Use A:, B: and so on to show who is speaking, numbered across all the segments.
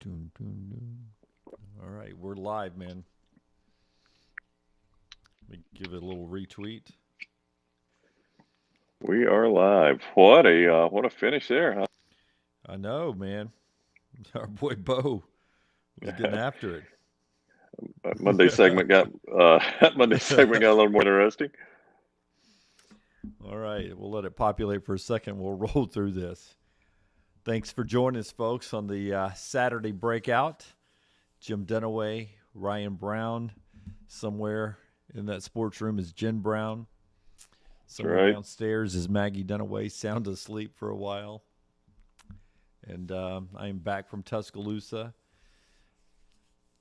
A: All right, we're live, man. Let me give it a little retweet.
B: We are live. What a finish there,
A: I know, man. Our boy Bo was getting
B: huh?
A: after it.
B: Monday segment got Monday segment got a little more interesting.
A: All right, we'll let it populate for a second. We'll roll through this. Thanks for joining us, folks, on the Saturday Breakout. Jim Dunaway, Ryan Brown, somewhere in that sports room is Jen Brown.
B: That's
A: Somewhere
B: right.
A: downstairs is Maggie Dunaway, sound asleep for a while. And I am back from Tuscaloosa.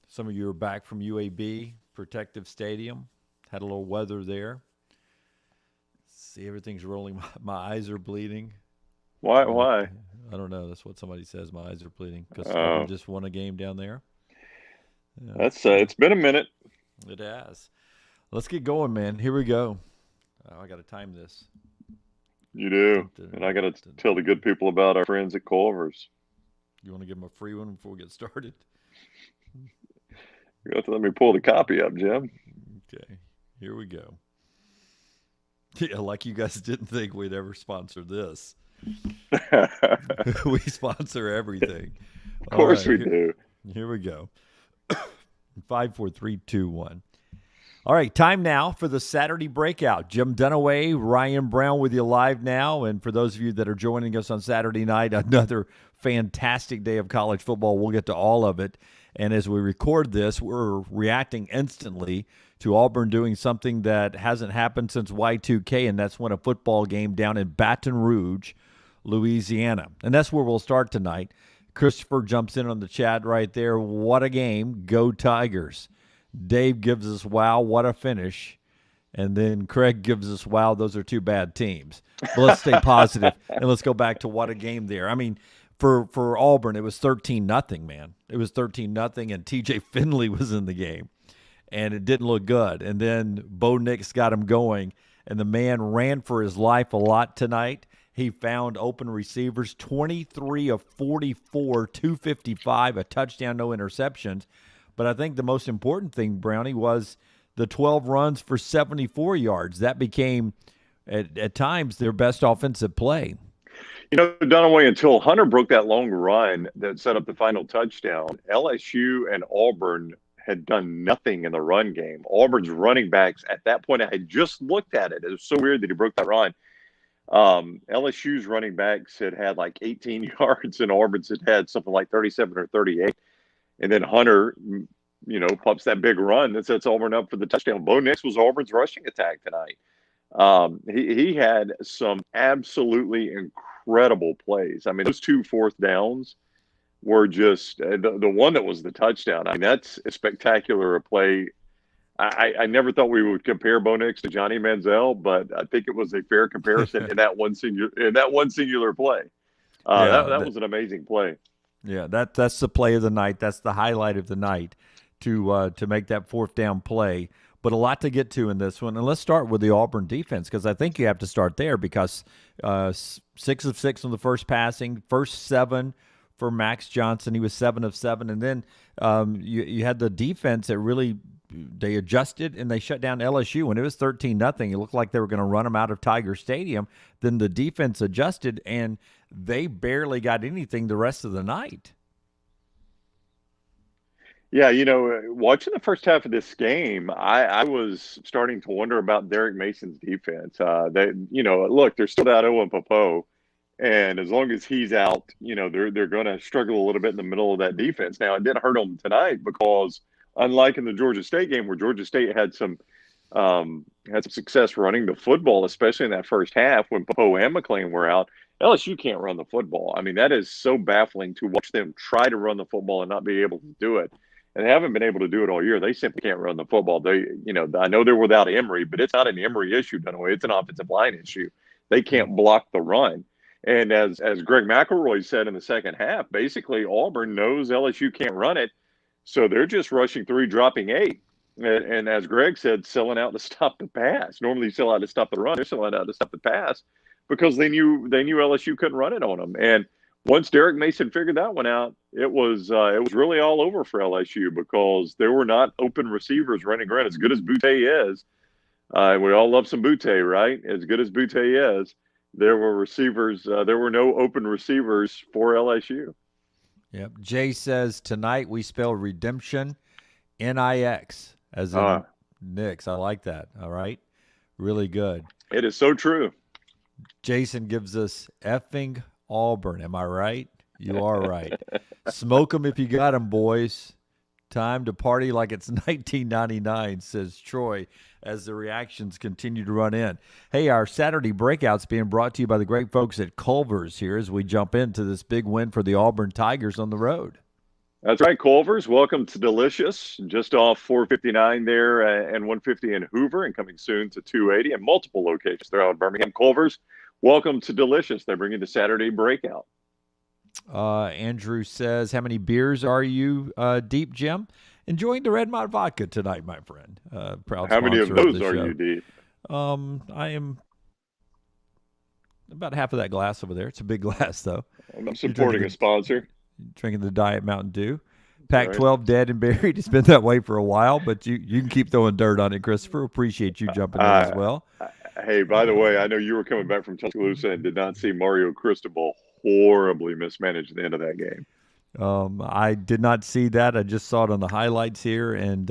A: Some of you are back from UAB, Protective Stadium. Had a little weather there. See, everything's rolling. My eyes are bleeding.
B: Why?
A: I don't,
B: Why?
A: I don't know. That's what somebody says. My eyes are bleeding because Auburn
B: Uh,
A: just won a game down there. Yeah,
B: that's it's been a minute.
A: it has. Let's get going, man. Here we go. Oh, I got to time this.
B: You do,
A: Dun, dun,
B: and I got to
A: dun,
B: tell the
A: dun.
B: good people about our friends at Culver's.
A: You want to give them a free one before we get started?
B: You have to let me pull the copy up, Jim.
A: Okay, here we go. Yeah, like you guys didn't think we'd ever sponsor this.
B: Of
A: We sponsor everything. All
B: course
A: right,
B: we
A: here,
B: do.
A: here we go. 5, 4, 3, 2, 1. All right, time now for the Saturday Breakout. Jim Dunaway, Ryan Brown with you live now. And for those of you that are joining us on Saturday night, another fantastic day of college football. We'll get to all of it. And as we record this, we're reacting instantly to Auburn doing something that hasn't happened since Y2K, and that's win a football game down in Baton Rouge, Louisiana. And that's where we'll start tonight. Christopher jumps in on the chat right there. What a game. Go Tigers. Dave gives us, wow, what a finish. And then Craig gives us, wow, those are two bad teams. But let's stay positive, and let's go back to what a game there. I mean, for Auburn, it was 13-0, man. It was 13-0, and TJ Finley was in the game, and it didn't look good. And then Bo Nix got him going, and the man ran for his life a lot tonight. He found open receivers, 23 of 44, 255, a touchdown, no interceptions. But I think the most important thing, Brownie, was the 12 runs for 74 yards. That became, at times, their best offensive play.
B: Dunaway, until Hunter broke that long run that set up the final touchdown, LSU and Auburn had done nothing in the run game. Auburn's running backs at that point, I had just looked at it. It was so weird that he broke that run. LSU's running backs had like 18 yards, and Auburn's had something like 37 or 38. And then Hunter, pops that big run that sets Auburn up for the touchdown. Bo Nix was Auburn's rushing attack tonight. He had some absolutely incredible plays. I mean, those two fourth downs were just the one that was the touchdown. I mean, that's a spectacular play. I never thought we would compare Bo Nix to Johnny Manziel, but I think it was a fair comparison in that one singular play.
A: Yeah,
B: That was an amazing play.
A: yeah, that's the play of the night. That's the highlight of the night to make that fourth down play. But a lot to get to in this one. And let's start with the Auburn defense, because I think you have to start there, because 6 of 6 on the first passing, first 7 for Max Johnson. He was 7 of 7. And then you had the defense that really they adjusted and they shut down LSU. When it was 13-0, it looked like they were going to run them out of Tiger Stadium. Then the defense adjusted, and they barely got anything the rest of the night.
B: Yeah, watching the first half of this game, I was starting to wonder about Derek Mason's defense. Look, they're still out Owen Popo, and as long as he's out, they're going to struggle a little bit in the middle of that defense. Now, it didn't hurt them tonight because, unlike in the Georgia State game, where Georgia State had some success running the football, especially in that first half when Poe and McClain were out. LSU can't run the football. I mean, that is so baffling to watch them try to run the football and not be able to do it. And they haven't been able to do it all year. They simply can't run the football. I know they're without Emory, but it's not an Emory issue, Dunaway. It's an offensive line issue. They can't block the run. And as Greg McElroy said in the second half, basically Auburn knows LSU can't run it, so they're just rushing 3, dropping 8. And as Greg said, selling out to stop the pass. Normally, you sell out to stop the run. They're selling out to stop the pass because they knew LSU couldn't run it on them. And once Derek Mason figured that one out, it was really all over for LSU because there were not open receivers running around. As good as Butte is, and we all love some Butte, right? As good as Butte is, there were receivers. There were no open receivers for LSU.
A: Yep. Jay says tonight we spell redemption Nix as in Knicks. I like that. All right. Really good.
B: It is so true.
A: Jason gives us effing Auburn. Am I right? You are right. Smoke them if you got them, boys. Time to party like it's 1999, says Troy, as the reactions continue to run in. Hey, our Saturday breakout's being brought to you by the great folks at Culver's here as we jump into this big win for the Auburn Tigers on the road.
B: That's right, Culver's. Welcome to Delicious, just off 459 there and 150 in Hoover, and coming soon to 280 and multiple locations throughout Birmingham. Culver's, welcome to Delicious. They're bringing the Saturday breakout.
A: Andrew says, how many beers are you deep, Jim? Enjoying the Red Mott vodka tonight, my friend. Proud
B: How many of
A: sponsor
B: those
A: the
B: are
A: show.
B: you deep?
A: I am about half of that glass over there. It's a big glass, though.
B: I'm supporting a sponsor.
A: Drinking the Diet Mountain Dew. Pac-12 dead and buried. It's been that way for a while, but you can keep throwing dirt on it, Christopher. Appreciate you jumping in as well.
B: Hey, by the way, I know you were coming back from Tuscaloosa and did not see Mario Cristobal horribly mismanage the end of that game.
A: I did not see that. I just saw it on the highlights here, and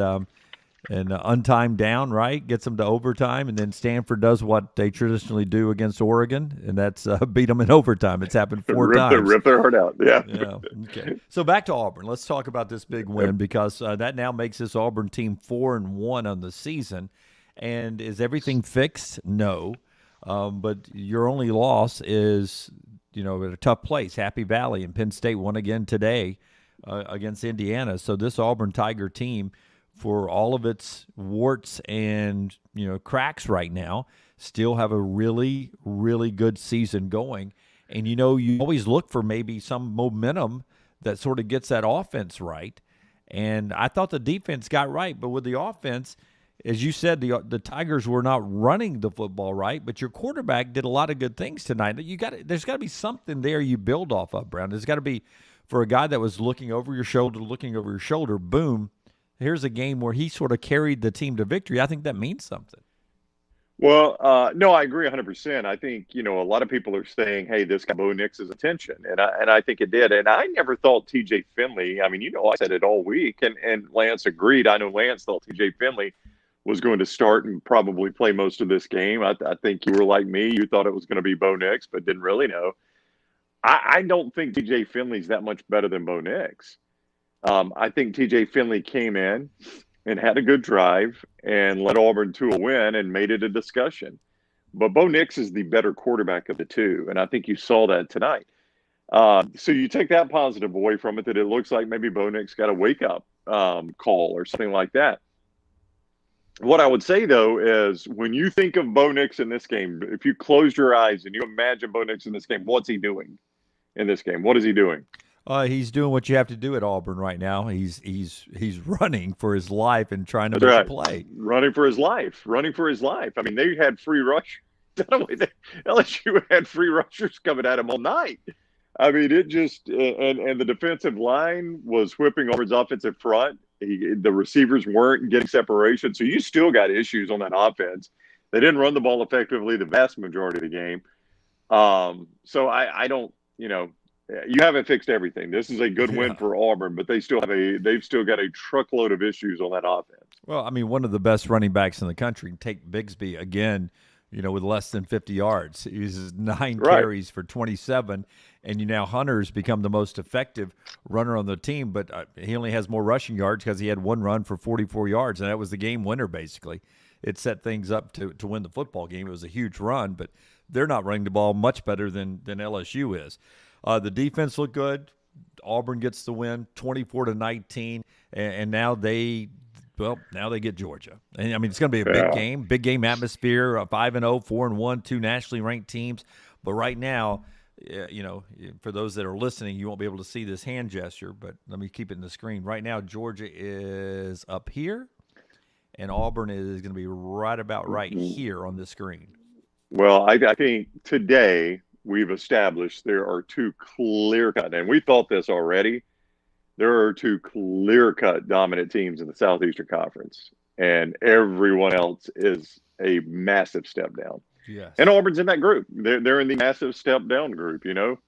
A: untimed down, right? Gets them to overtime, and then Stanford does what they traditionally do against Oregon, and that's beat them in overtime. It's happened four times.
B: Rip their heart out. Yeah.
A: Okay. So back to Auburn. Let's talk about this big win because that now makes this Auburn team 4-1 on the season. And is everything fixed? No. But your only loss is, at a tough place, Happy Valley, and Penn State won again today against Indiana. So this Auburn Tiger team, for all of its warts and cracks right now, still have a really, really good season going. And you always look for maybe some momentum that sort of gets that offense right. And I thought the defense got right, but with the offense, as you said, the Tigers were not running the football right, but your quarterback did a lot of good things tonight. There's got to be something there you build off of, Brown. There's got to be, for a guy that was looking over your shoulder, boom, here's a game where he sort of carried the team to victory. I think that means something.
B: Well, no, I agree 100%. I think, a lot of people are saying, hey, this got Bo Nix's attention. And I think it did. And I never thought TJ Finley, I said it all week, and Lance agreed. I know Lance thought TJ Finley was going to start and probably play most of this game. I think you were like me. You thought it was going to be Bo Nix, but didn't really know. I don't think TJ Finley's that much better than Bo Nix. I think TJ Finley came in and had a good drive and led Auburn to a win and made it a discussion. But Bo Nix is the better quarterback of the two, and I think you saw that tonight. So you take that positive away from it, that it looks like maybe Bo Nix got a wake-up call or something like that. What I would say, though, is when you think of Bo Nix in this game, if you close your eyes and you imagine Bo Nix in this game, what's he doing in this game? What is he doing?
A: He's doing what you have to do at Auburn right now. He's running for his life and trying to make a play.
B: Running for his life. I mean, they had free rush. LSU had free rushers coming at him all night. I mean, it just and the defensive line was whipping Auburn's offensive front. The receivers weren't getting separation, so you still got issues on that offense. They didn't run the ball effectively the vast majority of the game. So I don't, you haven't fixed everything. This is a good win for Auburn, but they've still got a truckload of issues on that offense.
A: Well, I mean, one of the best running backs in the country. Take Bigsby again, with less than 50 yards. He uses 9 carries for 27, and now Hunter's become the most effective runner on the team, but he only has more rushing yards because he had one run for 44 yards, and that was the game winner, basically. It set things up to win the football game. It was a huge run, but they're not running the ball much better than LSU is. The defense looked good. Auburn gets the win, 24-19, and now they get Georgia. And I mean, it's going to be a big game atmosphere. 5-0, 4-1, 2 nationally ranked teams. But right now, for those that are listening, you won't be able to see this hand gesture, but let me keep it in the screen. Right now, Georgia is up here, and Auburn is going to be right here on the screen.
B: Well, I think today we've established there are two clear-cut, and we thought this already, there are two clear-cut dominant teams in the Southeastern Conference, and everyone else is a massive step down.
A: Yes.
B: And Auburn's in that group. They're in the massive step down group, you know.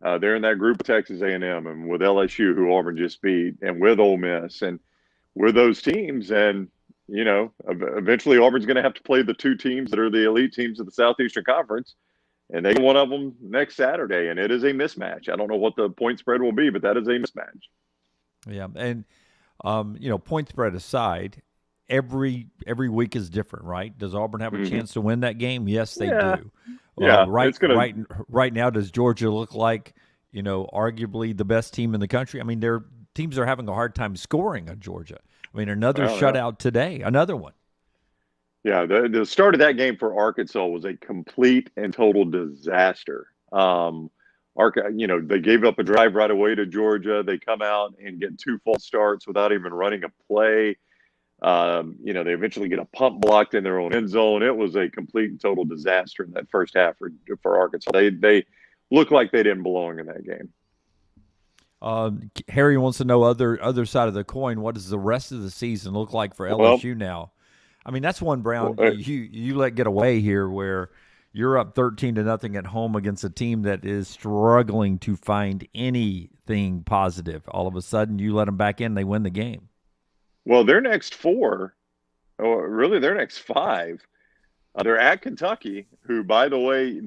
B: They're in that group with Texas A&M and with LSU, who Auburn just beat, and with Ole Miss, and with those teams. And, you know, eventually Auburn's going to have to play the two teams that are the elite teams of the Southeastern Conference, and they get one of them next Saturday, and it is a mismatch. I don't know what the point spread will be, but that is a mismatch.
A: Yeah, and you know, point spread aside, every week is different, right? Does Auburn have a chance to win that game? Yes, they do.
B: Yeah,
A: right now, does Georgia look like, you know, arguably the best team in the country? I mean, their teams are having a hard time scoring on Georgia. I mean, another shutout today, another one.
B: Yeah, the start of that game for Arkansas was a complete and total disaster. You know, they gave up a drive right away to Georgia. They come out and get two false starts without even running a play. You know, they eventually get a pump blocked in their own end zone. It was a complete and total disaster in that first half for Arkansas. They looked like they didn't belong in that game.
A: Harry wants to know other side of the coin. What does the rest of the season look like for LSU now? I mean, that's one, Brown, you let get away here where you're up 13-0 at home against a team that is struggling to find anything positive. All of a sudden, you let them back in, they win the game.
B: Well, their next four, or really their next five, they're at Kentucky, who, by the way,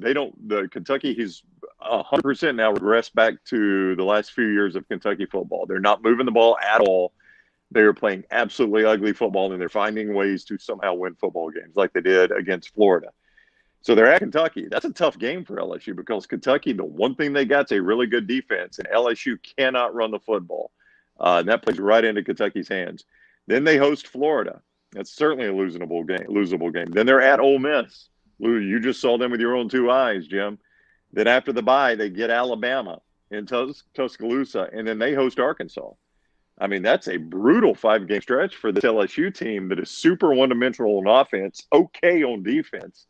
B: Kentucky, he's 100% now regressed back to the last few years of Kentucky football. They're not moving the ball at all. They are playing absolutely ugly football, and they're finding ways to somehow win football games like they did against Florida. So they're at Kentucky. That's a tough game for LSU because Kentucky, the one thing they got is a really good defense, and LSU cannot run the football. And that plays right into Kentucky's hands. Then they host Florida. That's certainly a losable game. Then they're at Ole Miss. You just saw them with your own two eyes, Jim. Then after the bye, they get Alabama in Tuscaloosa, and then they host Arkansas. I mean, that's a brutal 5-game stretch for this LSU team that is super one-dimensional on offense, okay on defense.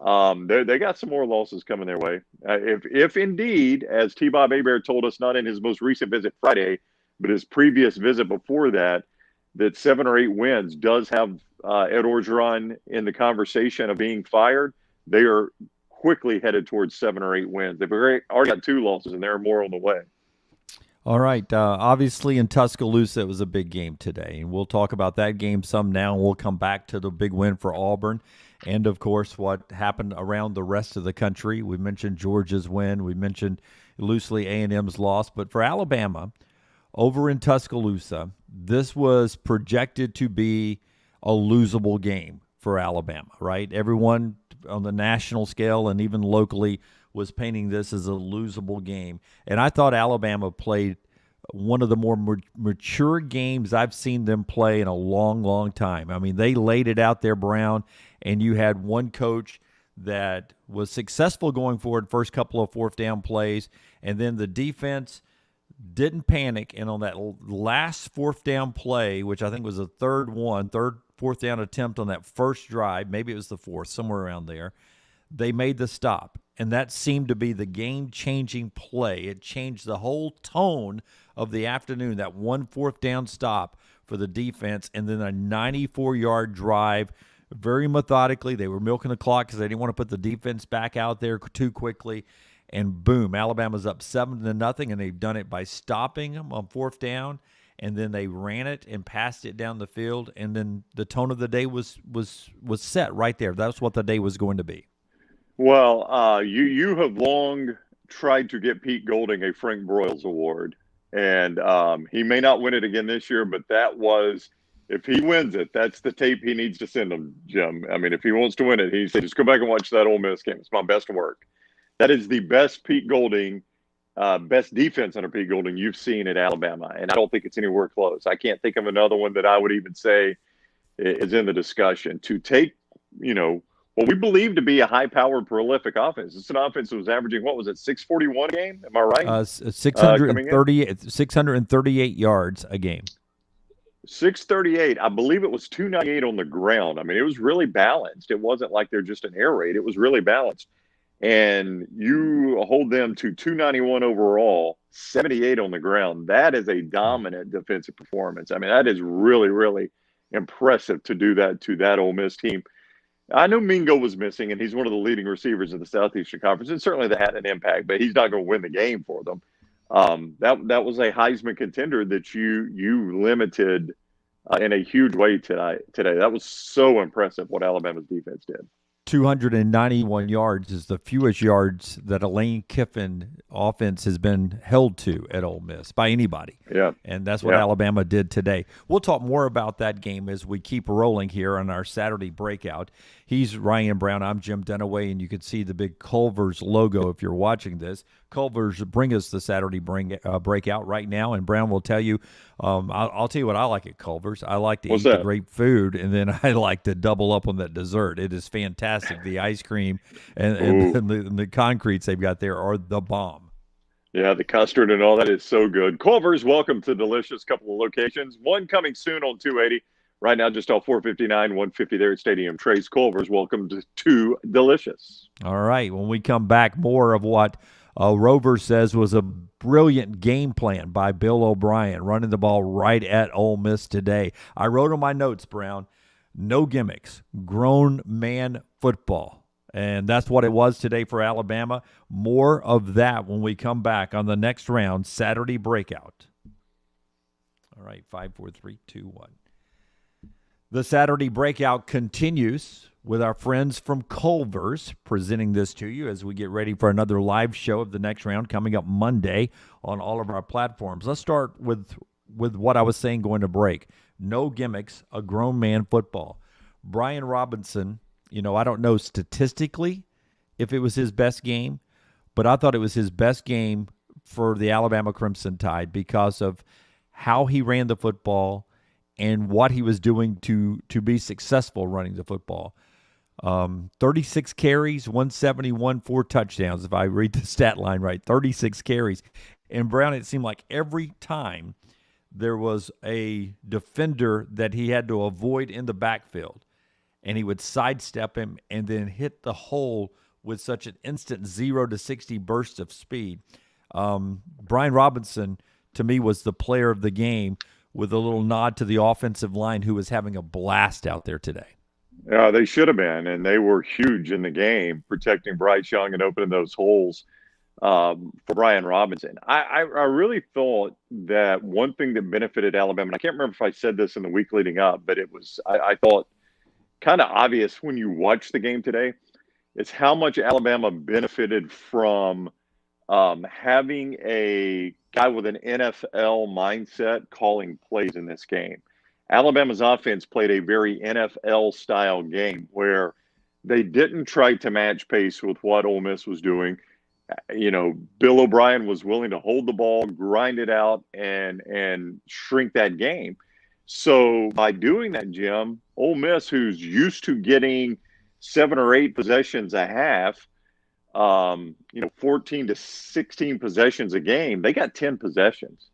B: They got some more losses coming their way. If indeed, as T-Bob Hebert told us, not in his most recent visit Friday, but his previous visit before that 7 or 8 wins does have Ed Orgeron in the conversation of being fired, they are quickly headed towards 7 or 8 wins. They've already got 2 losses, and there are more on the way.
A: All right. Obviously, in Tuscaloosa, it was a big game today, and we'll talk about that game some now. We'll come back to the big win for Auburn and, of course, what happened around the rest of the country. We mentioned Georgia's win. We mentioned loosely A&M's loss. But for Alabama, over in Tuscaloosa, this was projected to be a losable game for Alabama, right? Everyone on the national scale and even locally was painting this as a losable game. And I thought Alabama played one of the more mature games I've seen them play in a long, long time. I mean, they laid it out there, Brown, and you had one coach that was successful going forward first couple of fourth down plays, and then the defense didn't panic, and on that last fourth down play, which I think was the fourth down attempt on that first drive, maybe it was the fourth, somewhere around there, they made the stop. And that seemed to be the game-changing play. It changed the whole tone of the afternoon, that one fourth down stop for the defense, and then a 94-yard drive very methodically. They were milking the clock because they didn't want to put the defense back out there too quickly. And boom, Alabama's up 7-0, and they've done it by stopping them on fourth down, and then they ran it and passed it down the field, and then the tone of the day was set right there. That's what the day was going to be.
B: Well, you have long tried to get Pete Golding a Frank Broyles Award, and he may not win it again this year, but that was, if he wins it, that's the tape he needs to send him, Jim. I mean, if he wants to win it, he said, just go back and watch that Ole Miss game. It's my best work. That is the best Pete Golding, best defense under Pete Golding you've seen at Alabama, and I don't think it's anywhere close. I can't think of another one that I would even say is in the discussion. To take, what we believe to be a high-powered, prolific offense. It's an offense that was averaging, what was it, 641 a game? Am I right?
A: 638 yards a game.
B: 638. I believe it was 298 on the ground. I mean, it was really balanced. It wasn't like they're just an air raid. It was really balanced. and you hold them to 291 overall, 78 on the ground. That is a dominant defensive performance. I mean, that is really, really impressive to do that to that Ole Miss team. I know Mingo was missing, and he's one of the leading receivers in the Southeastern Conference, and certainly that had an impact, but he's not going to win the game for them. That was a Heisman contender that you limited in a huge way today. That was so impressive what Alabama's defense did.
A: 291 yards is the fewest yards that a Lane Kiffin offense has been held to at Ole Miss by anybody.
B: Yeah.
A: And that's what Alabama did today. We'll talk more about that game as we keep rolling here on our Saturday breakout. He's Ryan Brown. I'm Jim Dunaway, and you can see the big Culver's logo if you're watching this. Culver's bring us the Saturday breakout right now, and Brown will tell you, I'll tell you what I like at Culver's. I like to eat the great food, and then I like to double up on that dessert. It is fantastic. The ice cream and the concretes they've got there are the bomb.
B: Yeah, the custard and all that is so good. Culver's, welcome to Delicious. Couple of locations. One coming soon on 280. Right now, just off 459, 150 there at Stadium Trace. Culver's, welcome to Delicious.
A: All right. When we come back, more of what Rover says was a brilliant game plan by Bill O'Brien, running the ball right at Ole Miss today. I wrote on my notes, Brown, no gimmicks, grown man football. And that's what it was today for Alabama. More of that when we come back on the next round, Saturday breakout. All right, 5, 4, 3, 2, 1. The Saturday breakout continues with our friends from Culver's presenting this to you as we get ready for another live show of the next round coming up Monday on all of our platforms. Let's start with what I was saying going to break. No gimmicks, a grown man football. Brian Robinson, I don't know statistically if it was his best game, but I thought it was his best game for the Alabama Crimson Tide because of how he ran the football and what he was doing to be successful running the football. 36 carries, 171, 4 touchdowns, if I read the stat line right, 36 carries. And Brown, it seemed like every time there was a defender that he had to avoid in the backfield, and he would sidestep him and then hit the hole with such an instant 0 to 60 burst of speed. Brian Robinson, to me, was the player of the game with a little nod to the offensive line who was having a blast out there today.
B: Yeah, they should have been, and they were huge in the game, protecting Bryce Young and opening those holes for Brian Robinson. I really thought that one thing that benefited Alabama, and I can't remember if I said this in the week leading up, but it was, I thought, kind of obvious when you watch the game today, is how much Alabama benefited from having a guy with an NFL mindset calling plays in this game. Alabama's offense played a very NFL-style game where they didn't try to match pace with what Ole Miss was doing. Bill O'Brien was willing to hold the ball, grind it out, and shrink that game. So by doing that, Jim, Ole Miss, who's used to getting 7 or 8 possessions a half, 14 to 16 possessions a game, they got 10 possessions.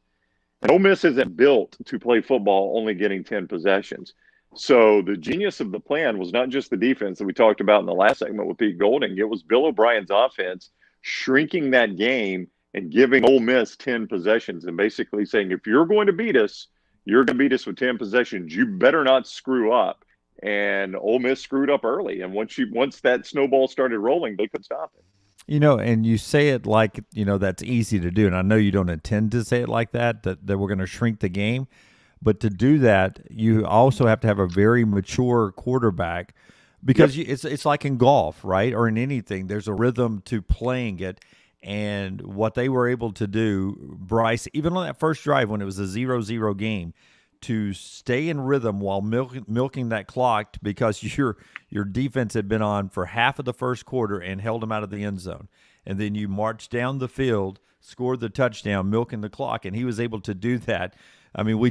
B: And Ole Miss isn't built to play football only getting 10 possessions. So the genius of the plan was not just the defense that we talked about in the last segment with Pete Golding. It was Bill O'Brien's offense shrinking that game and giving Ole Miss 10 possessions and basically saying, if you're going to beat us, you're going to beat us with 10 possessions. You better not screw up. And Ole Miss screwed up early. And once that snowball started rolling, they couldn't stop it.
A: And you say it like, that's easy to do. And I know you don't intend to say it like that we're going to shrink the game. But to do that, you also have to have a very mature quarterback because it's like in golf, right? Or in anything, there's a rhythm to playing it. And what they were able to do, Bryce, even on that first drive when it was a 0-0 game, to stay in rhythm while milking that clock because your defense had been on for half of the first quarter and held them out of the end zone. And then you marched down the field, scored the touchdown, milking the clock, and he was able to do that. I mean, we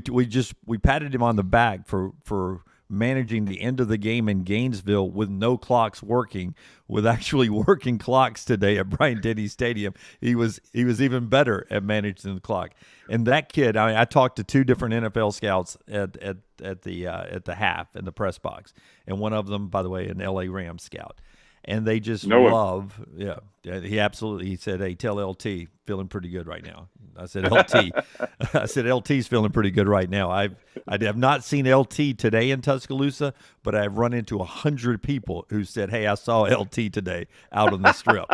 A: patted him on the back for managing the end of the game in Gainesville with no clocks working, with actually working clocks today at Bryant-Denny Stadium. He was even better at managing the clock. And that kid, I talked to 2 different NFL scouts at the half in the press box, and one of them, by the way, an LA Rams scout. and they just
B: No,
A: love. Yeah, he said, "Hey, tell LT feeling pretty good right now." I said, "LT," I said, "LT's feeling pretty good right now." I have not seen LT today in Tuscaloosa, but I've run into 100 people who said, "Hey, I saw LT today out on the strip."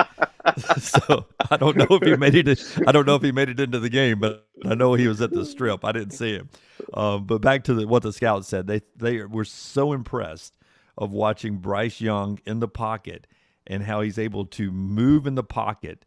A: So I don't know if he made it. I don't know if he made it into the game, but I know he was at the strip. I didn't see him. But back to what the scouts said, they were so impressed of watching Bryce Young in the pocket and how he's able to move in the pocket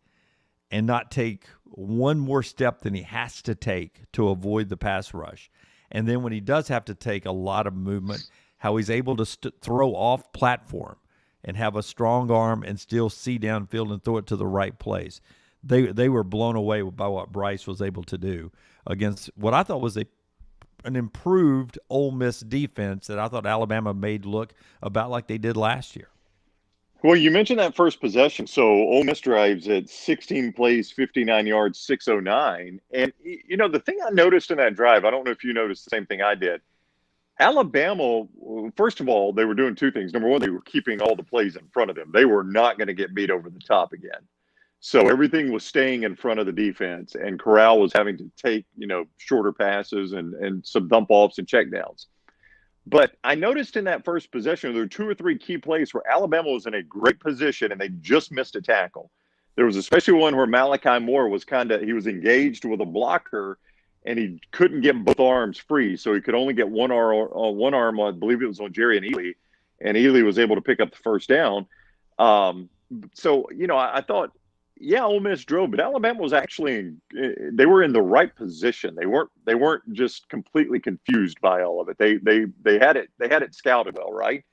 A: and not take one more step than he has to take to avoid the pass rush. And then when he does have to take a lot of movement, how he's able to throw off platform and have a strong arm and still see downfield and throw it to the right place. They were blown away by what Bryce was able to do against what I thought was an improved Ole Miss defense that I thought Alabama made look about like they did last year.
B: Well, you mentioned that first possession. So Ole Miss drives at 16 plays, 59 yards, 609. And, the thing I noticed in that drive, I don't know if you noticed the same thing I did. Alabama, first of all, they were doing two things. Number one, they were keeping all the plays in front of them. They were not going to get beat over the top again. So everything was staying in front of the defense, and Corral was having to take, shorter passes and some dump offs and checkdowns. But I noticed in that first possession, there were 2 or 3 key plays where Alabama was in a great position and they just missed a tackle. There was especially one where Malachi Moore was he was engaged with a blocker and he couldn't get both arms free. So he could only get one arm, I believe it was on Jerry and Ely, and Ely was able to pick up the first down. I thought, yeah, Ole Miss drove, but Alabama was they were in the right position. They weren't just completely confused by all of it. They had it scouted well, right?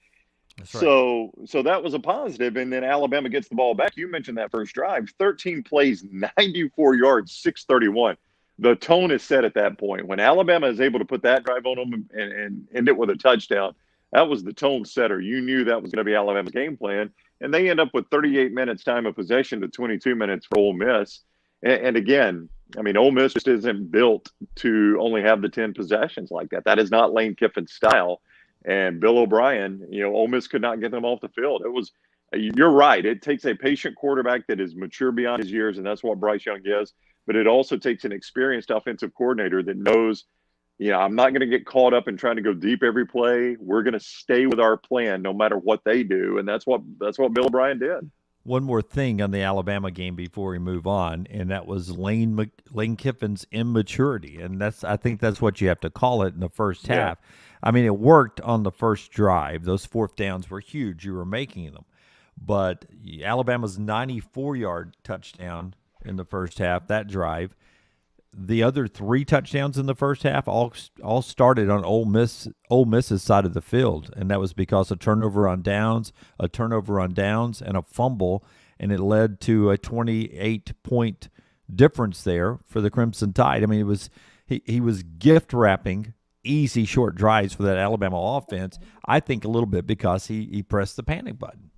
A: That's right.
B: So that was a positive. And then Alabama gets the ball back. You mentioned that first drive, 13 plays, 94 yards, 631. The tone is set at that point. When Alabama is able to put that drive on them and end it with a touchdown, that was the tone setter. You knew that was going to be Alabama's game plan. And they end up with 38 minutes time of possession to 22 minutes for Ole Miss. And again, I mean, Ole Miss just isn't built to only have the 10 possessions like that. That is not Lane Kiffin's style. And Bill O'Brien, Ole Miss could not get them off the field. You're right. It takes a patient quarterback that is mature beyond his years, and that's what Bryce Young is. But it also takes an experienced offensive coordinator that knows, I'm not going to get caught up in trying to go deep every play. We're going to stay with our plan no matter what they do, and that's what Bill O'Brien did.
A: One more thing on the Alabama game before we move on, and that was Lane Kiffin's immaturity, and I think that's what you have to call it in the first half. I mean, it worked on the first drive. Those fourth downs were huge. You were making them, but Alabama's 94-yard touchdown in the first half, that drive. The other 3 touchdowns in the first half all started on Ole Miss's side of the field, and that was because a turnover on downs, and a fumble, and it led to a 28-point difference there for the Crimson Tide. I mean, he was gift wrapping easy short drives for that Alabama offense. I think a little bit because he pressed the panic button.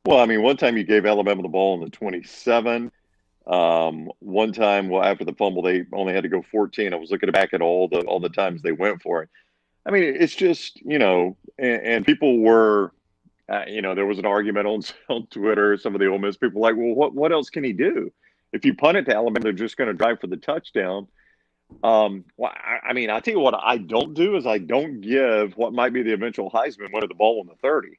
B: Well, I mean, one time you gave Alabama the ball on the 27. One time, after the fumble, they only had to go 14. I was looking back at all the times they went for it. I mean, it's just, and people were, there was an argument on Twitter. Some of the Ole Miss people were like, well, what else can he do? If you punt it to Alabama, they're just going to drive for the touchdown. Well, I mean, I tell you what I don't do is I don't give what might be the eventual Heisman winner the ball on the 30.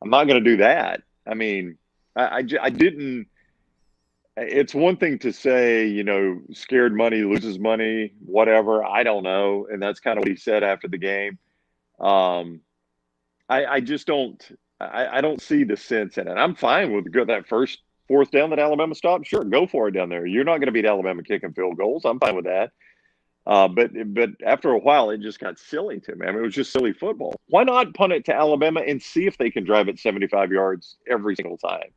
B: I'm not going to do that. I mean, I didn't. It's one thing to say, scared money loses money, whatever. I don't know. And that's kind of what he said after the game. I just don't – I don't see the sense in it. I'm fine with that first fourth down that Alabama stopped. Sure, go for it down there. You're not going to beat Alabama kicking field goals. I'm fine with that. But after a while, it just got silly to me. I mean, it was just silly football. Why not punt it to Alabama and see if they can drive it 75 yards every single time?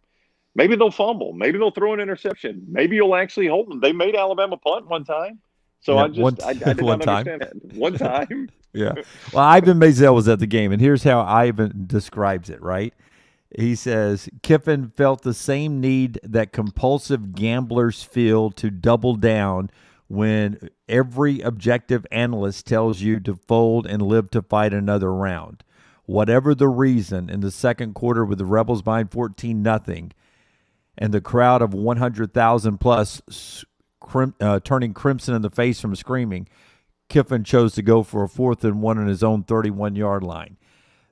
B: Maybe they'll fumble. Maybe they'll throw an interception. Maybe you'll actually hold them. They made Alabama punt one time. So I did not understand that. One time.
A: Yeah. Well, Ivan Maisel was at the game, and here's how Ivan describes it, right? He says, Kiffin felt the same need that compulsive gamblers feel to double down when every objective analyst tells you to fold and live to fight another round. whatever the reason, in the second quarter with the Rebels behind 14-0, and the crowd of 100,000 plus turning crimson in the face from screaming, Kiffin chose to go for a 4th and 1 on his own 31-yard line.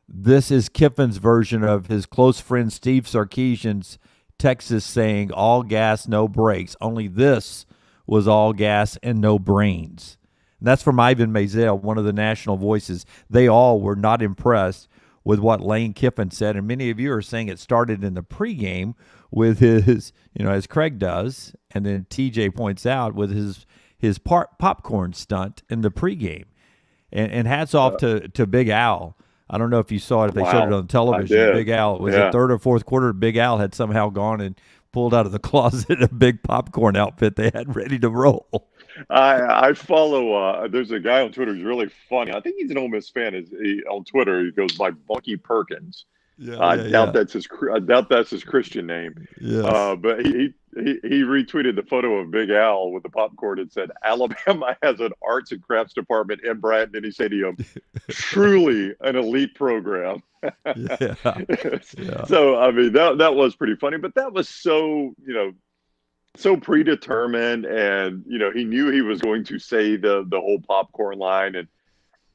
A: This is Kiffin's version of his close friend Steve Sarkisian's Texas saying, all gas, no brakes. Only this was all gas and no brains. And that's from Ivan Mazel, one of the national voices. They all were not impressed with what Lane Kiffin said, and many of you are saying it started in the pregame with his, as Craig does, and then TJ points out with his popcorn stunt in the pregame. And hats off to Big Al. I don't know if you saw it, if they showed it on television. Big Al, was it third or fourth quarter? Big Al had somehow gone and pulled out of the closet a big popcorn outfit they had ready to roll.
B: I follow. There's a guy on Twitter who's really funny. I think he's an Ole Miss fan. On Twitter, he goes by Bunky Perkins. I doubt that's his Christian name.
A: Yes.
B: But he retweeted the photo of Big Al with the popcorn and said, "Alabama has an arts and crafts department in Bryant-Denny Stadium. Truly an elite program."
A: Yeah.
B: So I mean that was pretty funny, but that was so so predetermined, and he knew he was going to say the whole popcorn line, and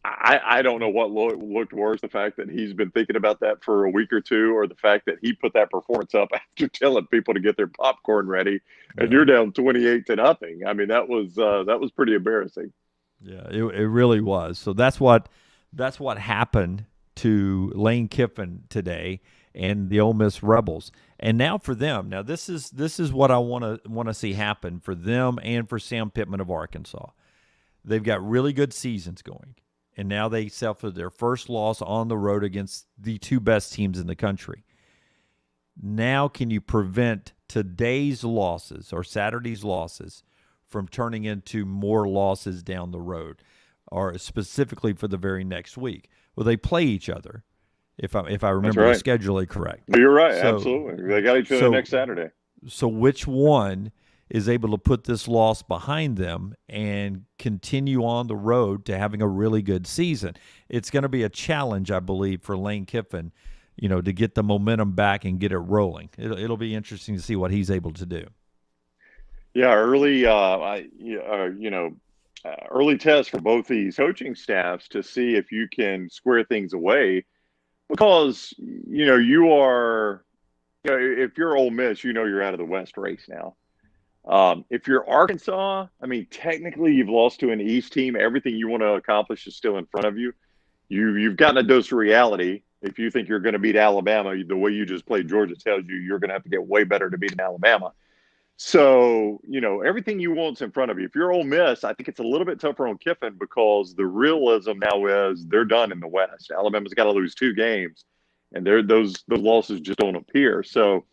B: I don't know what looked worse, the fact that he's been thinking about that for a week or two, or the fact that he put that performance up after telling people to get their popcorn ready, and you're down 28-0. I mean, that was pretty embarrassing.
A: Yeah, it really was. So that's what happened to Lane Kiffin today and the Ole Miss Rebels. And now for them, this is what I want to see happen for them and for Sam Pittman of Arkansas. They've got really good seasons going, and now they suffered their first loss on the road against the two best teams in the country. Now, can you prevent today's losses or Saturday's losses from turning into more losses down the road, or specifically for the very next week? Well, they play each other, if I remember the schedule correct.
B: You're right, absolutely. They got each other next Saturday.
A: So which one is able to put this loss behind them and continue on the road to having a really good season? It's going to be a challenge, I believe, for Lane Kiffin, to get the momentum back and get it rolling. It'll be interesting to see what he's able to do.
B: Yeah, early test for both these coaching staffs to see if you can square things away, because you are, if you're Ole Miss, you're out of the West race now. If you're Arkansas, I mean, technically you've lost to an East team. Everything you want to accomplish is still in front of you. You've gotten a dose of reality. If you think you're going to beat Alabama, the way you just played Georgia tells you you're going to have to get way better to beat Alabama. So, everything you want's in front of you. If you're Ole Miss, I think it's a little bit tougher on Kiffin, because the realism now is they're done in the West. Alabama's got to lose 2 games, and those losses just don't appear. So,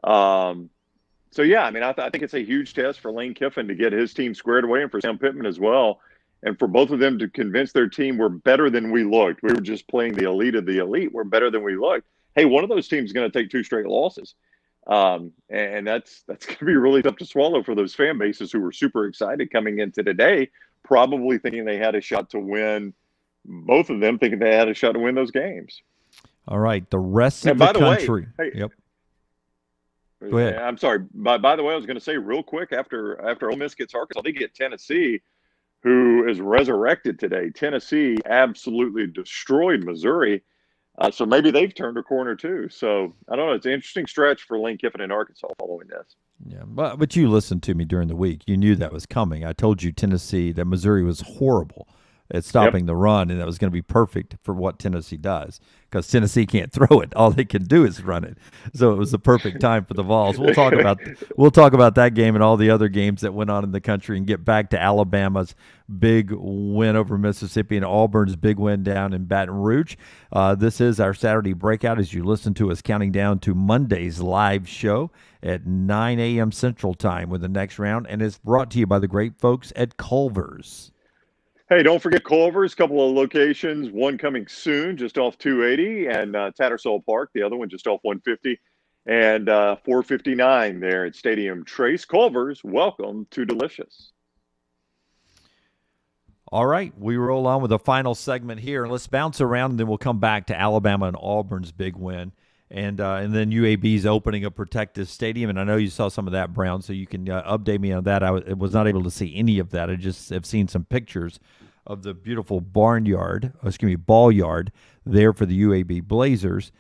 B: yeah, I mean, I think it's a huge test for Lane Kiffin to get his team squared away, and for Sam Pittman as well, and for both of them to convince their team we're better than we looked. We were just playing the elite of the elite. We're better than we looked. Hey, one of those teams is going to take 2 straight losses. And that's going to be really tough to swallow for those fan bases who were super excited coming into today, probably thinking they had a shot to win. Both of them thinking they had a shot to win those games.
A: All right, the rest of the country.
B: Way,
A: yep. Go ahead.
B: I'm sorry. By the way, I was going to say real quick, after Ole Miss gets Arkansas, they get Tennessee, who is resurrected today. Tennessee absolutely destroyed Missouri. So maybe they've turned a corner too. So I don't know. It's an interesting stretch for Lane Kiffin in Arkansas following this.
A: Yeah, but you listened to me during the week. You knew that was coming. I told you that Missouri was horrible at stopping the run, and that was going to be perfect for what Tennessee does, because Tennessee can't throw it. All they can do is run it. So it was the perfect time for the Vols. We'll talk about that game and all the other games that went on in the country, and get back to Alabama's big win over Mississippi and Auburn's big win down in Baton Rouge. This is our Saturday breakout as you listen to us counting down to Monday's live show at 9 a.m. Central Time with the next round, and it's brought to you by the great folks at Culver's.
B: Hey, don't forget Culver's, a couple of locations, one coming soon just off 280 and Tattersall Park, the other one just off 150 and 459 there at Stadium Trace. Culver's, welcome to Delicious.
A: All right, we roll on with the final segment here. Let's bounce around, and then we'll come back to Alabama and Auburn's big win, and then UAB's opening of Protective Stadium. And I know you saw some of that, Brown, so you can update me on that. I was not able to see any of that. I just have seen some pictures of the beautiful ball yard there for the UAB Blazers.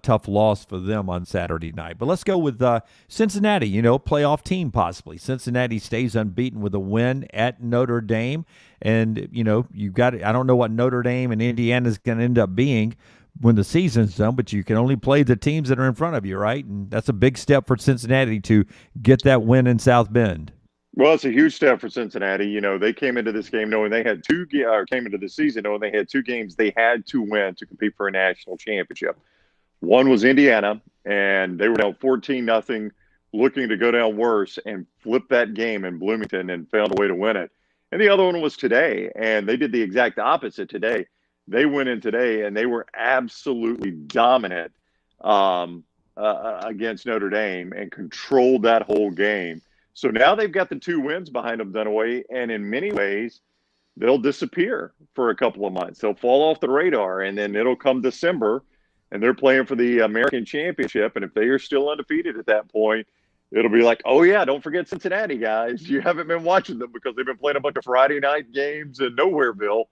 A: Tough loss for them on Saturday night. But let's go with Cincinnati, playoff team possibly. Cincinnati stays unbeaten with a win at Notre Dame. And, you got I don't know what Notre Dame and Indiana is going to end up being when the season's done, but you can only play the teams that are in front of you, right? And that's a big step for Cincinnati to get that win in South Bend.
B: Well, it's a huge step for Cincinnati. They came into this game knowing they had came into the season knowing they had two games they had to win to compete for a national championship. One was Indiana, and they were down 14-0, looking to go down worse, and flipped that game in Bloomington and found a way to win it. And the other one was today, and they did the exact opposite today. They went in today, and they were absolutely dominant against Notre Dame and controlled that whole game. So now they've got the two wins behind them, Dunaway, and in many ways, they'll disappear for a couple of months. They'll fall off the radar, and then it'll come December, and they're playing for the American Championship. And if they are still undefeated at that point, it'll be like, oh, yeah, don't forget Cincinnati, guys. You haven't been watching them because they've been playing a bunch of Friday night games in Nowhereville,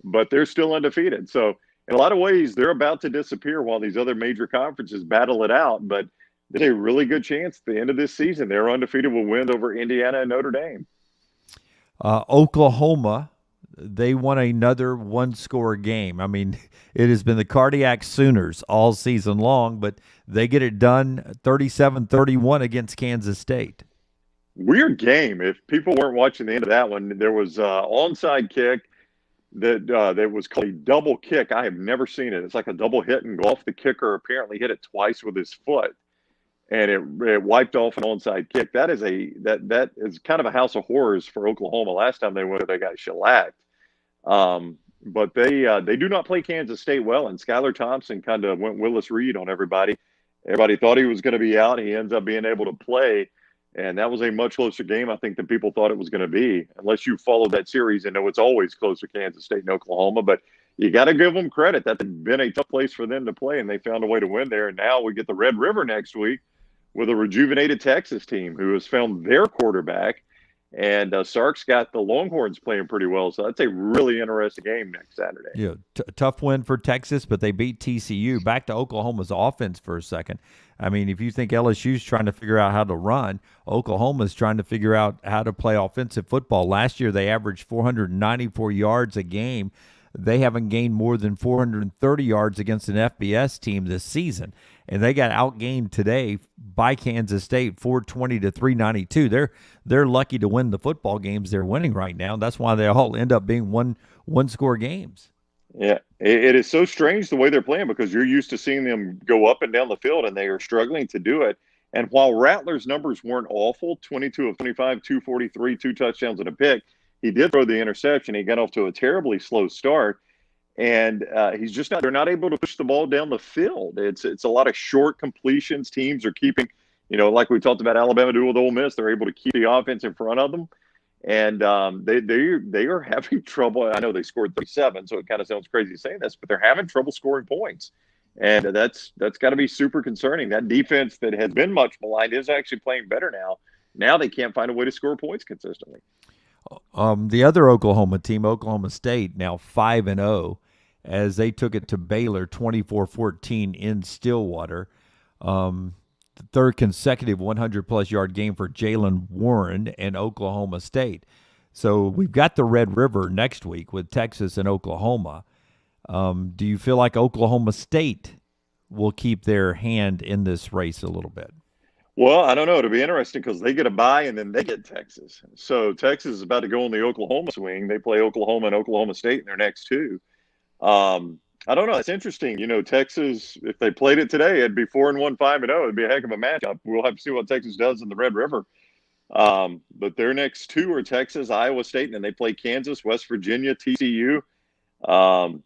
B: but they're still undefeated. So in a lot of ways, they're about to disappear while these other major conferences battle it out. But there's a really good chance at the end of this season they're undefeated with wins over Indiana and Notre Dame.
A: Oklahoma, they won another one-score game. I mean, it has been the Cardiac Sooners all season long, but they get it done 37-31 against Kansas State.
B: Weird game. If people weren't watching the end of that one, there was an onside kick that was called a double kick. I have never seen it. It's like a double hit in golf. The kicker apparently hit it twice with his foot, and it wiped off an onside kick. That is kind of a house of horrors for Oklahoma. Last time they went, they got shellacked. But they do not play Kansas State well, and Skylar Thompson kind of went Willis Reed on everybody. Everybody thought he was going to be out. He ends up being able to play, and that was a much closer game, I think, than people thought it was going to be, unless you follow that series and know it's always close to Kansas State and Oklahoma. But you got to give them credit. That's been a tough place for them to play, and they found a way to win there. And now we get the Red River next week with a rejuvenated Texas team who has found their quarterback. And Sark's got the Longhorns playing pretty well, so that's a really interesting game next Saturday.
A: Yeah, tough win for Texas, but they beat TCU. Back to Oklahoma's offense for a second. I mean, if you think LSU's trying to figure out how to run, Oklahoma's trying to figure out how to play offensive football. Last year, they averaged 494 yards a game. They haven't gained more than 430 yards against an FBS team this season. And they got outgained today by Kansas State, 420-392. They're lucky to win the football games they're winning right now. That's why they all end up being one-score games.
B: Yeah, it is so strange the way they're playing because you're used to seeing them go up and down the field, and they are struggling to do it. And while Rattler's numbers weren't awful, 22 of 25, 243, 2 touchdowns and a pick, he did throw the interception. He got off to a terribly slow start. And they're not able to push the ball down the field. It's a lot of short completions. Teams are keeping, like we talked about Alabama doing with Ole Miss, they're able to keep the offense in front of them. And they are having trouble. I know they scored 37, so it kind of sounds crazy saying this, but they're having trouble scoring points. And that's got to be super concerning. That defense that has been much maligned is actually playing better now. Now they can't find a way to score points consistently.
A: The other Oklahoma team, Oklahoma State, now 5-0, as they took it to Baylor 24-14 in Stillwater. The third consecutive 100-plus yard game for Jalen Warren and Oklahoma State. So we've got the Red River next week with Texas and Oklahoma. Do you feel like Oklahoma State will keep their hand in this race a little bit?
B: Well, I don't know. It'll be interesting because they get a bye and then they get Texas. So Texas is about to go on the Oklahoma swing. They play Oklahoma and Oklahoma State in their next two. I don't know. It's interesting. Texas, if they played it today, it'd be 4-1, 5-0. It'd be a heck of a matchup. We'll have to see what Texas does in the Red River. But their next two are Texas, Iowa State, and then they play Kansas, West Virginia, TCU,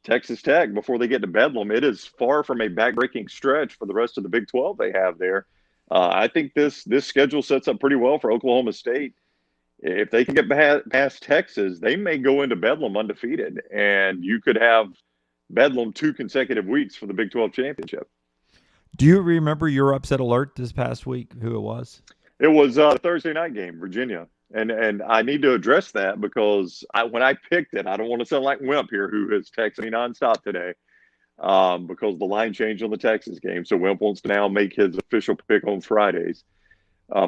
B: Texas Tech before they get to Bedlam. It is far from a backbreaking stretch for the rest of the Big 12 they have there. I think this schedule sets up pretty well for Oklahoma State. if they can get past Texas, they may go into Bedlam undefeated, and you could have Bedlam 2 consecutive weeks for the Big 12 championship.
A: Do you remember your upset alert this past week? Who it was?
B: It was a Thursday night game, Virginia. And I need to address that because when I picked it, I don't want to sound like Wimp here, who has texted me nonstop today, because the line changed on the Texas game. So Wimp wants to now make his official pick on Fridays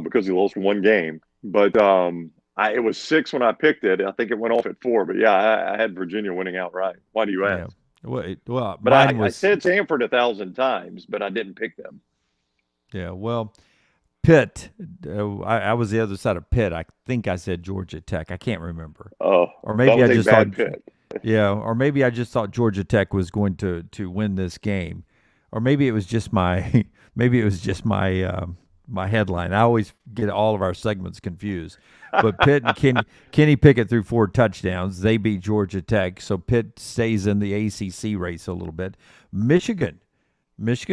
B: because he lost one game. But it was 6 when I picked it. I think it went off at 4. But, yeah, I had Virginia winning outright. Why do you ask?
A: Yeah. Well,
B: But
A: mine was.
B: I said Sanford 1,000 times, but I didn't pick them.
A: Yeah, well, Pitt. I was the other side of Pitt. I think I said Georgia Tech. I can't remember.
B: Oh,
A: or maybe I just thought
B: Pitt.
A: Yeah, or maybe I just thought Georgia Tech was going to win this game, or maybe it was just my my headline. I always get all of our segments confused. But Pitt and Kenny Pickett threw 4 touchdowns. They beat Georgia Tech, so Pitt stays in the ACC race a little bit. Michigan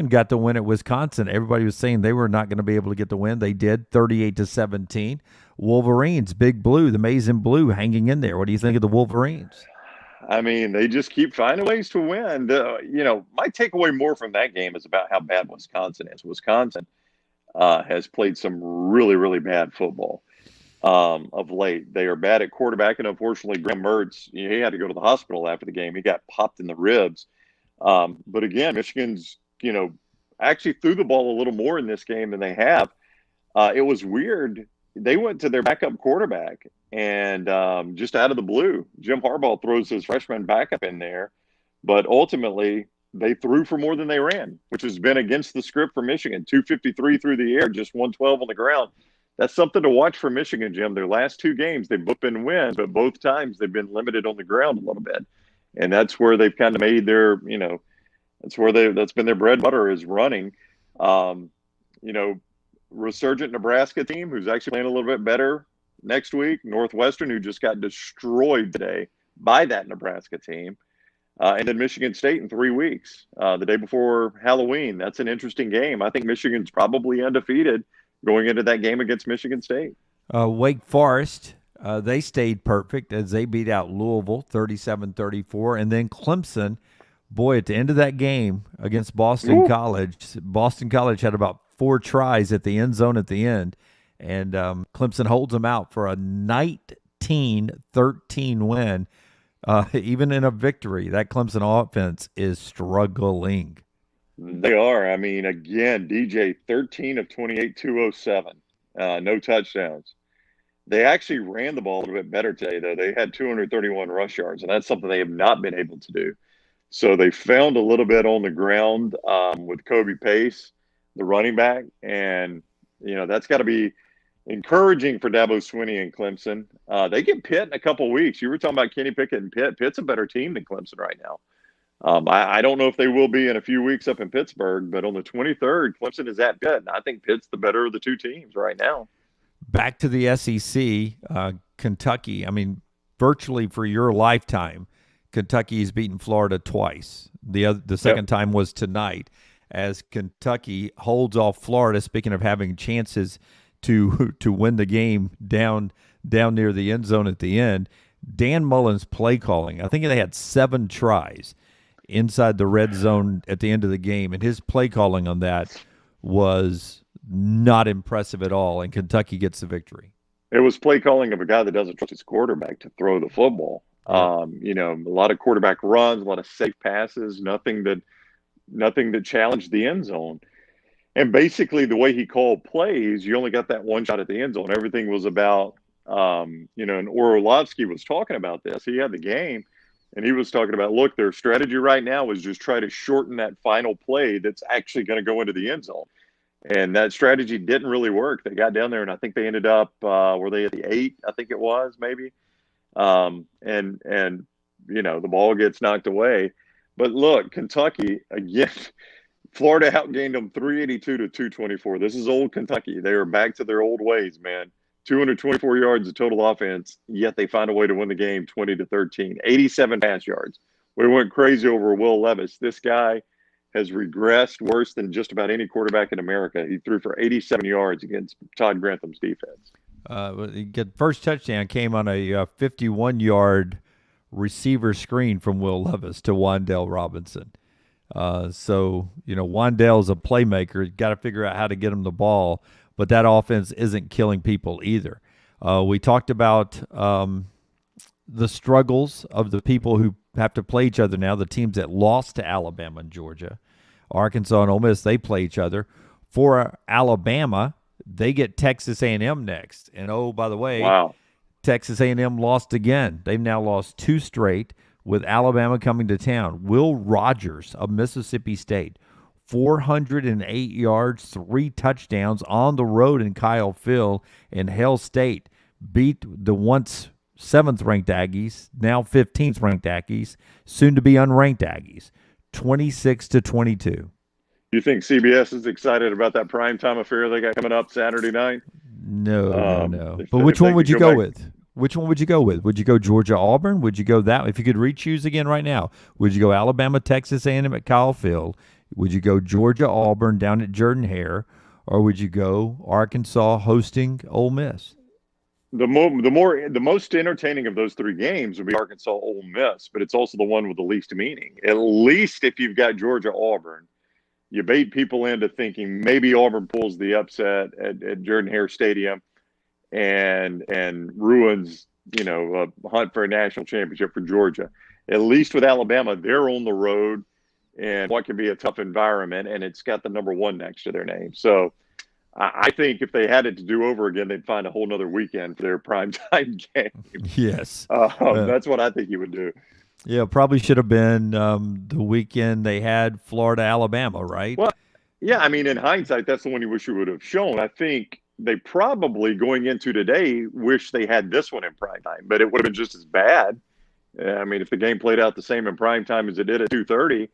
A: got the win at Wisconsin. Everybody was saying they were not going to be able to get the win. They did, 38-17. Wolverines, Big Blue, the Maize and Blue, hanging in there. What do you think of the Wolverines?
B: I mean, they just keep finding ways to win. My takeaway more from that game is about how bad Wisconsin is. Wisconsin has played some really, really bad football of late. They are bad at quarterback, and unfortunately, Graham Mertz, he had to go to the hospital after the game. He got popped in the ribs. But again, Michigan's, actually threw the ball a little more in this game than they have. It was weird. They went to their backup quarterback, and just out of the blue, Jim Harbaugh throws his freshman backup in there. But ultimately, they threw for more than they ran, which has been against the script for Michigan. 253 through the air, just 112 on the ground. That's something to watch for Michigan, Jim. Their last 2 games, they've both been wins, but both times they've been limited on the ground a little bit. And that's where they've kind of made their, that's been their bread and butter is running. Resurgent Nebraska team, who's actually playing a little bit better next week. Northwestern, who just got destroyed today by that Nebraska team. And then Michigan State in 3 weeks, the day before Halloween. That's an interesting game. I think Michigan's probably undefeated going into that game against Michigan State.
A: Wake Forest, they stayed perfect as they beat out Louisville 37-34. And then Clemson, boy, at the end of that game against Boston College had about 4 tries at the end zone at the end. And Clemson holds them out for a 19-13 win. Even in a victory, that Clemson offense is struggling.
B: They are. I mean, again, DJ, 13 of 28, 207. No touchdowns. They actually ran the ball a little bit better today, though. They had 231 rush yards, and that's something they have not been able to do. So they found a little bit on the ground with Kobe Pace, the running back, and, that's got to be encouraging for Dabo Swinney and Clemson. They get Pitt in a couple weeks. You were talking about Kenny Pickett and Pitt. Pitt's a better team than Clemson right now. I don't know if they will be in a few weeks up in Pittsburgh, but on the 23rd, Clemson is at Pitt, and I think Pitt's the better of the 2 teams right now.
A: Back to the SEC, Kentucky. I mean, virtually for your lifetime, Kentucky has beaten Florida twice. The second time was tonight, as Kentucky holds off Florida. Speaking of having chances to win the game down near the end zone at the end, Dan Mullen's play calling. I think they had 7 tries inside the red zone at the end of the game, and his play calling on that was not impressive at all, and Kentucky gets the victory.
B: It was play calling of a guy that doesn't trust his quarterback to throw the football. A lot of quarterback runs, a lot of safe passes, nothing that challenged the end zone. And basically the way he called plays, you only got that one shot at the end zone. Everything was about, and Orlovsky was talking about this. He had the game, and he was talking about, look, their strategy right now is just try to shorten that final play that's actually going to go into the end zone. And that strategy didn't really work. They got down there, and I think they ended up, were they at the 8? I think it was, maybe. The ball gets knocked away. But look, Kentucky, again, Florida outgained them 382-224. This is old Kentucky. They are back to their old ways, man. 224 yards of total offense, yet they find a way to win the game 20-13. 87 pass yards. We went crazy over Will Levis. This guy has regressed worse than just about any quarterback in America. He threw for 87 yards against Todd Grantham's defense.
A: First touchdown came on a 51-yard receiver screen from Will Levis to Wandale Robinson. So, Wandale's a playmaker. Got to figure out how to get him the ball, but that offense isn't killing people either. We talked about the struggles of the people who have to play each other now, the teams that lost to Alabama and Georgia. Arkansas and Ole Miss, they play each other. For Alabama, they get Texas A&M next. And, oh, by the way,
B: Wow.
A: Texas A&M lost again. They've now lost 2 straight with Alabama coming to town. Will Rogers of Mississippi State, 408 yards, 3 touchdowns on the road in Kyle Field, and Hail State beat the once 7th-ranked Aggies, now 15th-ranked Aggies, soon to be unranked Aggies, 26-22.
B: You think CBS is excited about that primetime affair they got coming up Saturday night?
A: No. But which one would you go with? Which one would you go with? Would you go Georgia Auburn? Would you go that? If you could re-choose again right now, would you go Alabama Texas A&M at Kyle Field? Would you go Georgia Auburn down at Jordan-Hare, or would you go Arkansas hosting Ole Miss?
B: The most entertaining of those 3 games would be Arkansas Ole Miss, but it's also the one with the least meaning. At least if you've got Georgia Auburn, you bait people into thinking maybe Auburn pulls the upset at Jordan-Hare Stadium and ruins, a hunt for a national championship for Georgia. At least with Alabama, they're on the road and what can be a tough environment, and it's got the number 1 next to their name. So I think if they had it to do over again, they'd find a whole nother weekend for their primetime game.
A: Yes.
B: That's what I think you would do.
A: Yeah, probably should have been the weekend they had Florida-Alabama, right?
B: Well, yeah, I mean, in hindsight, that's the one you wish you would have shown. I think they probably, going into today, wish they had this one in primetime, but it would have been just as bad. I mean, if the game played out the same in primetime as it did at 2:30,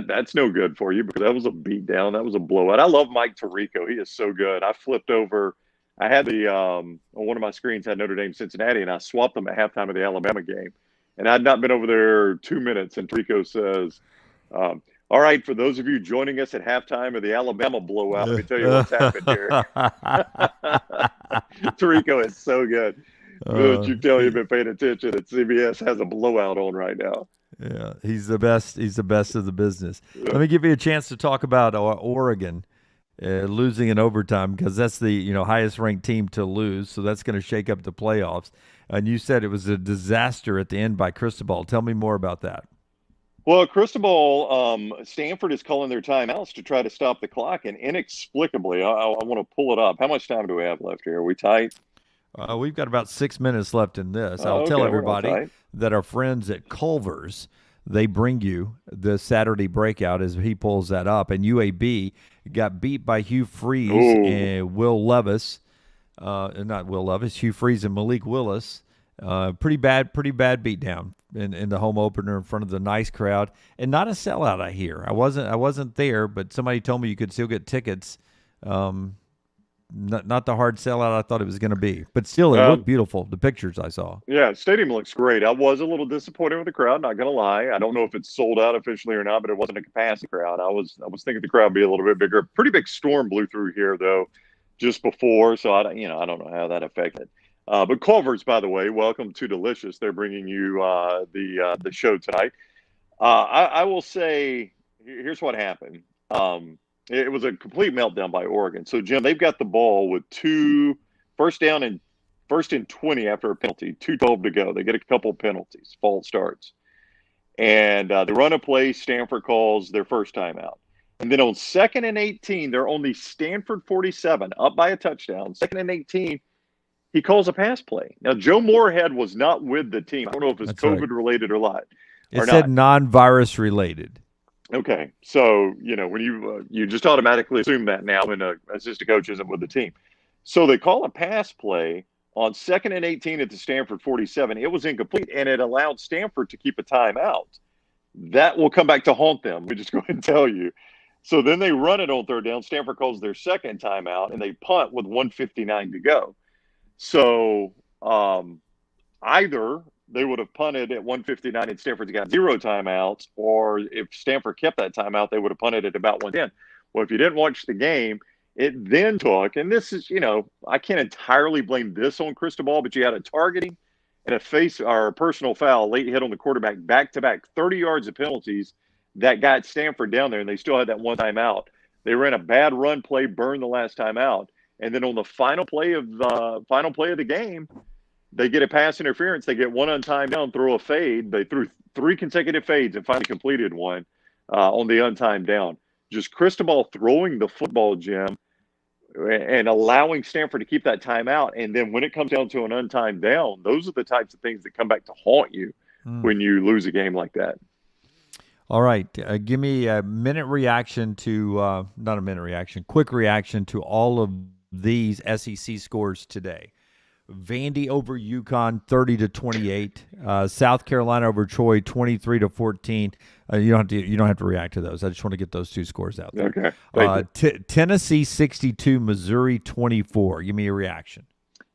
B: that's no good for you, because that was a beatdown. That was a blowout. I love Mike Tirico. He is so good. I flipped over. I had on one of my screens had Notre Dame Cincinnati, and I swapped them at halftime of the Alabama game. And I'd not been over there 2 minutes, and Tirico says, all right, for those of you joining us at halftime of the Alabama blowout, let me tell you what's happened here. Tirico is so good. Don't you tell you've been paying attention that CBS has a blowout on right now.
A: Yeah, he's the best. He's the best of the business. Let me give you a chance to talk about Oregon losing in overtime, because that's the highest ranked team to lose. So that's going to shake up the playoffs. And you said it was a disaster at the end by Cristobal. Tell me more about that.
B: Well, Cristobal, Stanford is calling their timeouts to try to stop the clock, and inexplicably, I want to pull it up. How much time do we have left here? Are we tight?
A: We've got about 6 minutes left in this. I'll tell everybody that our friends at Culver's, they bring you the Saturday breakout as he pulls that up. And UAB got beat by Hugh Freeze and Will Levis. Not Will Levis, Hugh Freeze and Malik Willis. Pretty bad beatdown in the home opener in front of the nice crowd, and not a sellout. I hear. I wasn't there, but somebody told me you could still get tickets. Not the hard sellout I thought it was going to be, but still it looked beautiful. The pictures I saw.
B: Yeah, stadium looks great. I was a little disappointed with the crowd. Not going to lie. I don't know if it's sold out officially or not, but it wasn't a capacity crowd. I was thinking the crowd would be a little bit bigger. Pretty big storm blew through here though, just before. So I don't know how that affected. But Culver's, by the way, welcome to Delicious. They're bringing you the show tonight. I will say, here's what happened. It was a complete meltdown by Oregon. So, Jim, they've got the ball with first and 20 after a penalty, 2:12 to go. They get a couple penalties, false starts. And they run a play. Stanford calls their first timeout. And then on 2nd and 18, they're on the Stanford 47, up by a touchdown. 2nd and 18, he calls a pass play. Now, Joe Moorhead was not with the team. I don't know if it's COVID-related or not.
A: It said non-virus related.
B: Okay, so when you just automatically assume that now when an assistant coach isn't with the team. So they call a pass play on 2nd and 18 at the Stanford 47. It was incomplete, and it allowed Stanford to keep a timeout. That will come back to haunt them. We just go ahead and tell you. So then they run it on 3rd down. Stanford calls their second timeout, and they punt with 1:59 to go. So either they would have punted at 1:59 and Stanford's got 0 timeouts, or if Stanford kept that timeout, they would have punted at about 1:10. Well, if you didn't watch the game, It then took, and this is, I can't entirely blame this on Cristobal, but you had a targeting and a face or a personal foul, late hit on the quarterback, back-to-back 30 yards of penalties that got Stanford down there, and they still had that one timeout. They ran a bad run play, burned the last time out, and then on the final play of the game, they get a pass interference. They get one on time down, throw a fade. They threw 3 consecutive fades and finally completed one on the untimed down. Just Cristobal throwing the football, Jim, and allowing Stanford to keep that timeout. And then when it comes down to an untimed down, those are the types of things that come back to haunt you when you lose a game like that.
A: All right. Give me a minute reaction to, not a minute reaction, quick reaction to all of these SEC scores today. Vandy over UConn 30-28. South Carolina over Troy 23-14. You don't have to react to those. I just want to get those 2 scores out there.
B: Okay. Thank you.
A: Tennessee 62, Missouri 24. Give me a reaction.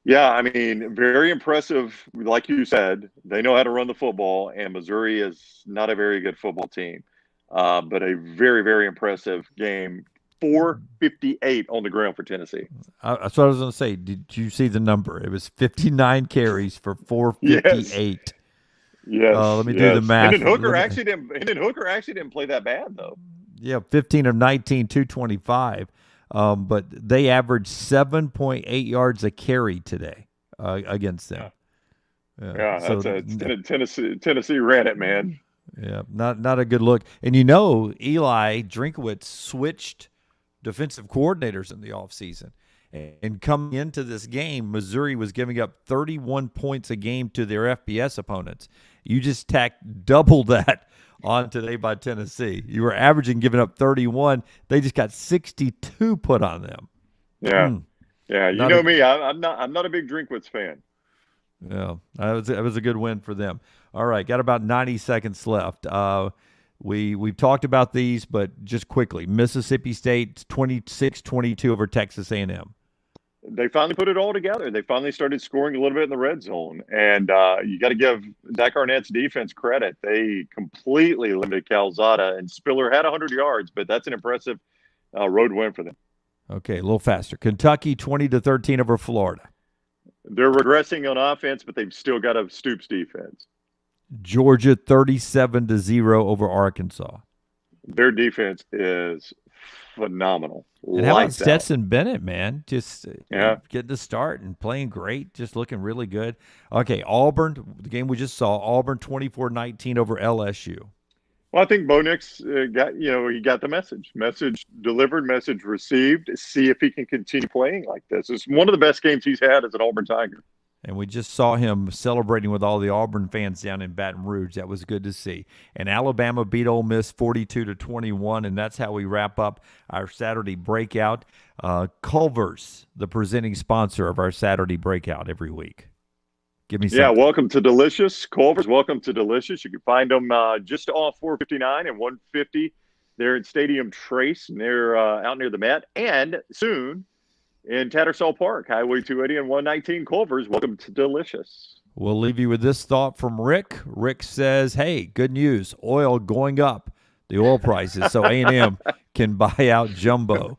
B: Yeah, I mean, very impressive. Like you said, they know how to run the football, and Missouri is not a very good football team, but a very, very impressive game. 458 on the ground for Tennessee.
A: That's what I was going to say. Did you see the number? It was 59 carries for 458.
B: Yes.
A: Let me do the math.
B: And then Hooker actually didn't play that bad though.
A: Yeah, 15 of 19, 225. But they averaged 7.8 yards a carry today against them.
B: Yeah, so Tennessee ran it, man.
A: Yeah, not a good look. And Eli Drinkwitz switched defensive coordinators in the offseason. And coming into this game, Missouri was giving up 31 points a game to their FBS opponents. You just tacked double that on today by Tennessee. You were averaging giving up 31. They just got 62 put on them.
B: Yeah. Yeah, you know me. I'm not a big Drinkwitz fan.
A: Yeah, that was a good win for them. All right, got about 90 seconds left. We've talked about these, but just quickly, Mississippi State 26-22 over Texas A&M.
B: They finally put it all together. They finally started scoring a little bit in the red zone, and you got to give Zach Arnett's defense credit. They completely limited Calzada, and Spiller had 100 yards, but that's an impressive road win for them.
A: Okay, a little faster. Kentucky 20-13 over Florida.
B: They're regressing on offense, but they've still got a Stoops defense.
A: Georgia 37-0 over Arkansas.
B: Their defense is phenomenal.
A: And how about Stetson Bennett, man? Just getting to start and playing great, just looking really good. Okay, Auburn, the game we just saw, Auburn 24-19 over LSU.
B: Well, I think Bo Nix he got the message. Message delivered, message received. See if he can continue playing like this. It's one of the best games he's had as an Auburn Tiger.
A: And we just saw him celebrating with all the Auburn fans down in Baton Rouge. That was good to see. And Alabama beat Ole Miss 42-21, and that's how we wrap up our Saturday Breakout. Culver's the presenting sponsor of our Saturday Breakout every week. Give me something.
B: Yeah, welcome to Delicious. Culver's, welcome to Delicious. You can find them just off 459 and 150 there in Stadium Trace, out near the Met, and soon in Tattersall Park, Highway 280 and 119 Culver's. Welcome to Delicious.
A: We'll leave you with this thought from Rick. Rick says, hey, good news, oil going up, the oil prices, so A&M can buy out Jumbo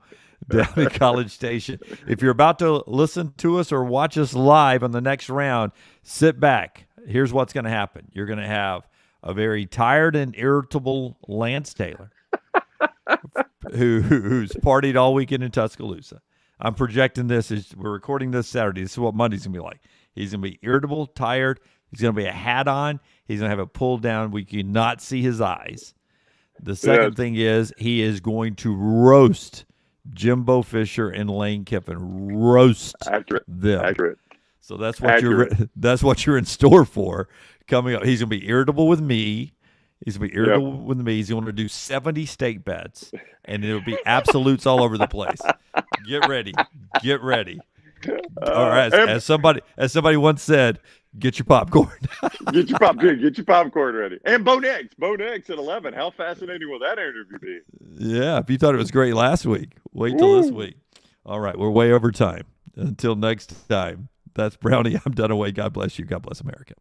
A: down at College Station. If you're about to listen to us or watch us live on the next round, sit back. Here's what's going to happen. You're going to have a very tired and irritable Lance Taylor who's partied all weekend in Tuscaloosa. I'm projecting this as we're recording this Saturday. This is what Monday's going to be like. He's going to be irritable, tired. He's going to be a hat on. He's going to have it pulled down. We cannot see his eyes. The second thing is he is going to roast Jimbo Fisher and Lane Kiffin. Roast them.
B: Accurate.
A: So that's what you're in store for coming up. He's going to be irritable with me. He's going to be irritable with me. He's going to do 70 stake bets, and it'll be absolutes all over the place. Get ready. Get ready. All right. As somebody once said, get your popcorn.
B: Get your popcorn ready. And Bo Nix at 11. How fascinating will that interview be?
A: Yeah. If you thought it was great last week, wait till this week. All right. We're way over time. Until next time. That's Brownie. I'm Dunaway. God bless you. God bless America.